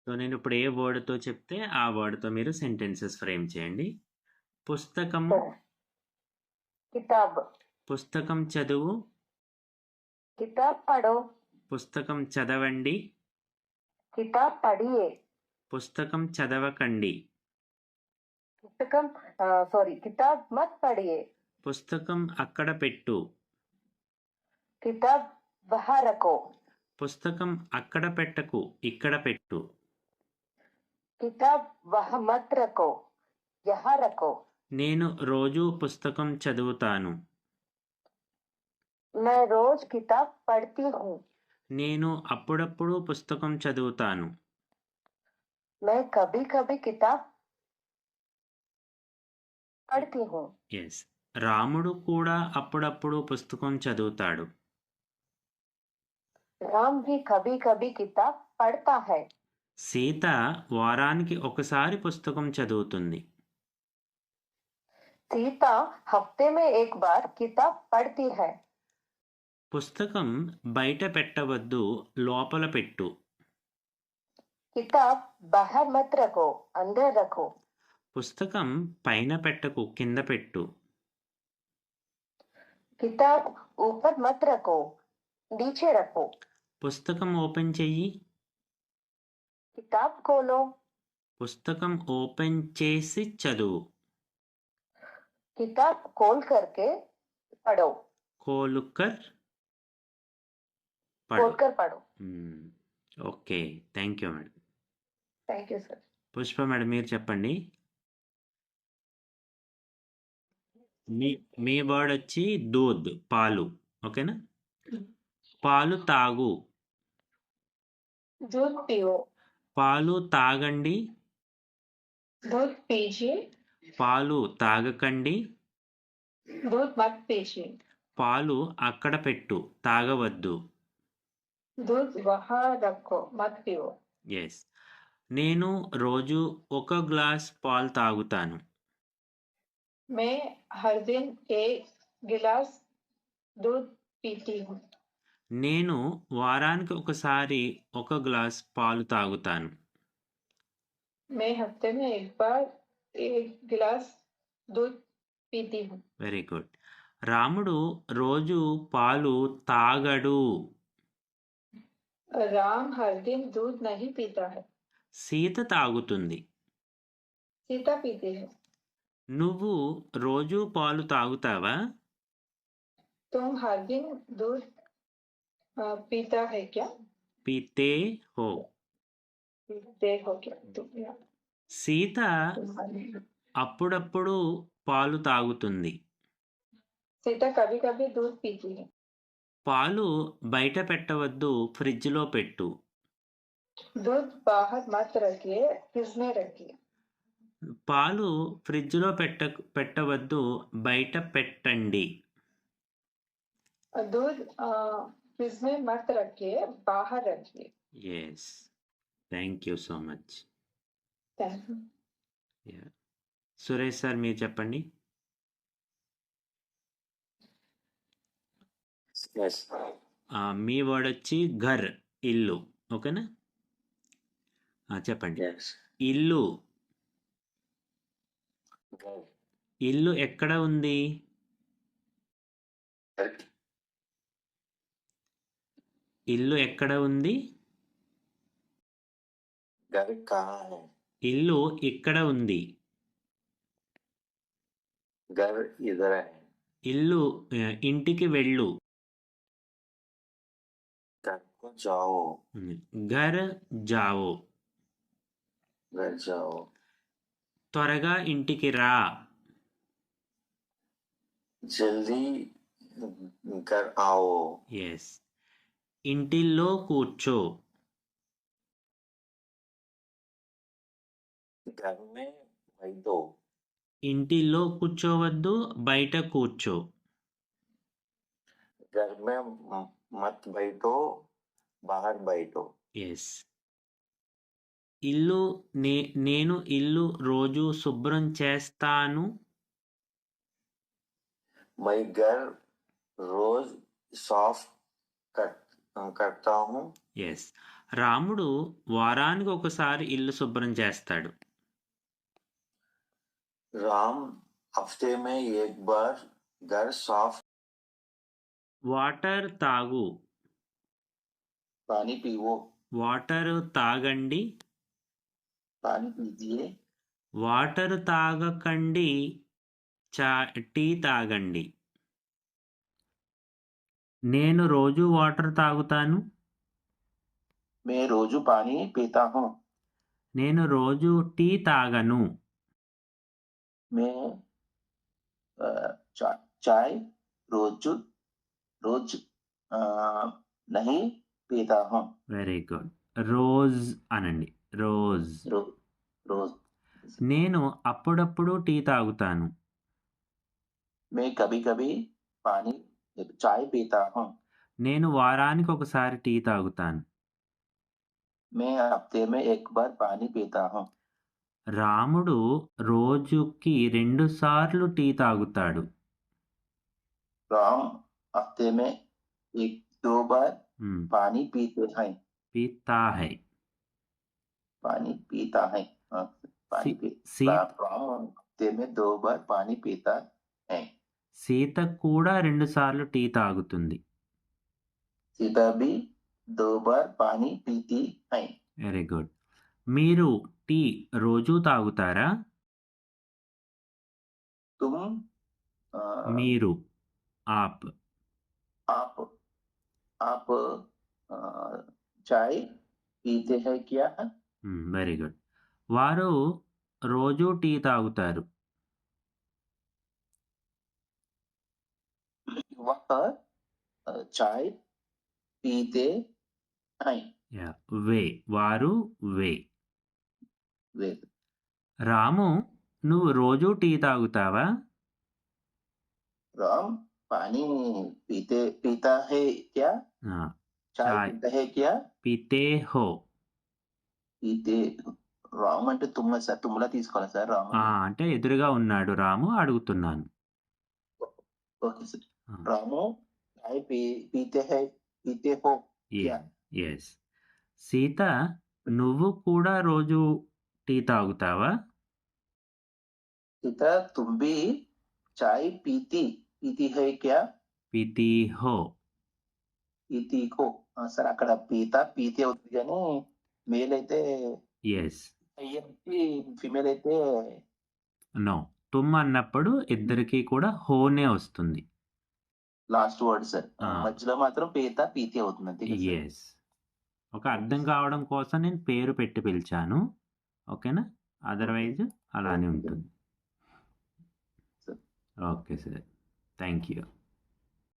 So నేను ఇప్పుడు ఏ వర్డ్తో చెప్తే ఆ వర్డ్తో మీరు సెంటెన్సెస్ ఫ్రేమ్ చేయండి. పుస్తకము, సరే. కితాబ్. పుస్తకం చదువు, కితాబ్ పढ़ो. పుస్తకం చదవండి, కితాబ్ పढ़िए. పుస్తకం చదవకండి, పుస్తకం కితాబ్ మత్ పढ़िए. పుస్తకం అక్కడ పెట్టు, కితాబ్ వహా రఖో. పుస్తకం అక్కడ పెట్టకు, ఇక్కడ పెట్టు, కితాబ్ వహ మత్ రఖో, యహా రఖో. నేను రోజు పుస్తకం చదువుతాను, मैं रोज किताब पढ़ती हूँ. నేను అప్పుడప్పుడు పుస్తకం చదువుతాను, मैं कभी कभी किताब पढ़ती हूँ. ఎస్. రాముడు కూడా అప్పుడప్పుడు పుస్తకం చదువుతాడు, राम भी कभी कभी किताब पढ़ता है. సీత వారానికి ఒకసారి పుస్తకం చదువుతుంది, सीता हफ्ते में एक बार किताब पढ़ती है. పుస్తకం బయట పెట్టవద్దు, లోపల పెట్టు, किताब बाहर मत रखो, अंदर रखो. పుస్తకం పైన పెట్టకు, కింద పెట్టు, किताब ऊपर मत रखो, नीचे रखो. పుస్తకం ఓపెన్ చెయ్యి, किताब खोलो. పుస్తకం ఓపెన్ చేసి చదువు, किताब खोल करके पढ़ो. కోలుకర్ పడు. खोल कर पढ़ो. Okay, thank you madam. Thank you sir. Pushpa madam మీరు చెప్పండి. మీ వర్డ్ వచ్చి దూద్, పాలు. ఓకేనా? పాలు తాగు, दूध पियो. పాలు తాగండి, दूध पीजिए. పాలు తాగకండి, दूध मत पीजिए. పాలు అక్కడ పెట్టు, తాగవద్దు, दूध वहाँ रखो, मत पियो. ఎస్. నేను రోజు ఒక గ్లాస్ పాలు తాగుతాను, मैं हर दिन एक गिलास दूध पीती हूँ. నేను వారానికి ఒకసారి ఒక గ్లాస్ పాలు తాగుతాను, मैं हफ्ते में एक बार एक गिलास दूध पीती हूँ. Very good. రాముడు రోజు పాలు తాగడు, राम हर दिन दूध नहीं पीता है. సీత తాగుతుంది, सीता पीती है. నువ్వు రోజు పాలు తాగుతావా? तुम हर दिन दूध पीता है क्या? పీతే హో. पीते हो क्या तुम? సీత అప్పుడప్పుడు పాలు తాగుతుంది, सीता कभी कभी दूध पीती है. పాలు బయట పెట్టవద్దు, ఫ్రిడ్జ్లో పెట్టు, दूध बाहर मत रखिए, फ्रिज में रखिए. పాలు ఫ్రిడ్జ్లో పెట్టవద్దు, బయట పెట్టండి, दूध फ्रिज में मत रखिए, बाहर रखिए. Yes. Thank you so much. Thank you. Suresh sir మీరు చెప్పండి. మీ వర్డ్ వచ్చి ఘర్, ఇల్లు. ఓకేనా? చెప్పండి. ఇల్లు, ఇల్లు ఎక్కడ ఉంది? ఇల్లు ఎక్కడ ఉంది? ఇల్లు ఇక్కడ ఉంది, ఇల్లు ఇంటికి వెళ్ళు, ఘర్ జావో, త్వరగా ఇంటికి రా, जल्दी घर आओ. ఎస్. ఇంటిల్లో కూర్చో, घर में बैठो. ఇంటిలో కూర్చోవద్దు, బయట కూర్చో, घर में मत बैठो, बाहर बैठो. ఎస్. ఇల్లు నేను ఇల్లు రోజు శుభ్రం చేస్తాను, मैं घर रोज साफ करता हूँ. ఎస్. రాముడు వారానికి ఒకసారి ఇల్లు శుభ్రం చేస్తాడు. राम हफ्ते में एक बार घर साफ వాటర్ తాగు. पानी पीवो, వాటర్ తాగండి. पानी पीजिए, వాటర్ తాగకండి. టీ తాగండి. నేను రోజు వాటర్ తాగుతాను. मैं रोजू पानी पीता हूँ, నేను రోజు టీ తాగను. मैं चाय रोज रोज अ, नहीं पीता हूँ, వెరీ గుడ్. రోజ్ అనండి. రోజ్. रो, रोज నేను అప్పుడప్పుడు టీ తాగుతాను. मैं कभी कभी पानी चाय पीता हूँ, నేను వారానికి ఒకసారి టీ తాగుతాను. मैं हफ्ते में एक बार पानी पीता हूँ, రాముడు రోజుకి 2 సార్లు టీ తాగుతాడు. राम हफ्ते में एक दो बार మ్మ్. पानी पीते हैं, పీతా హై. पानी पीता है, पानी सी- पी सी- राम हफ्ते में 2 बार पानी पीता है, సీత కూడా 2 సార్లు టీ తాగుతుంది. सीता भी 2 बार पानी पीती है, వెరీ గుడ్. మీరు టీ రోజు తాగుతారా? तुम మీరు. ఆప్. आप आप चाय पीते हैं क्या? Very good. వారు రోజు టీ తాగుతారు. वह चाय पीते हैं, యా. వే. వారు వే. वे రాము నువ్వు రోజు టీ తాగుతావా? राम पानी पीता है क्या? ఆ, चाय चाय। पीता है क्या? పీతే హో. పీతే రామ్ అంటే తుమ్మలా తీసుకోవాలి సార్ రామ్ అంటే ఎదురుగా ఉన్నాడు రాము, అడుగుతున్నాను. ఓకే సార్ ఆ, రాము చాయ్ పీతే హో క్యా? ఎస్. సీత నువ్వు కూడా రోజు టీ తాగుతావా? సీత तुम भी चाय पीती है क्या? పీతి హో. పీతి హో సార్ అక్కడ పీతే అవుతుంది కానీ మేల్ అయితే ఎస్. అయ్యి ఫిమేల్ అయితే నో. తుమ్ అన్నప్పుడు ఇద్దరికి కూడా హోనే వస్తుంది. లాస్ట్ వర్డ్ సార్ ఆ. మధ్యలో మాత్రం పీతి అవుతుంది అంతే కదా సార్? ఎస్. ఒక అర్థం కావడం కోసం నేను పేరు పెట్టి పిలిచాను. ఓకేనా? అదర్వైజ్ అలానే ఉంటుంది. Okay sir. Thank you.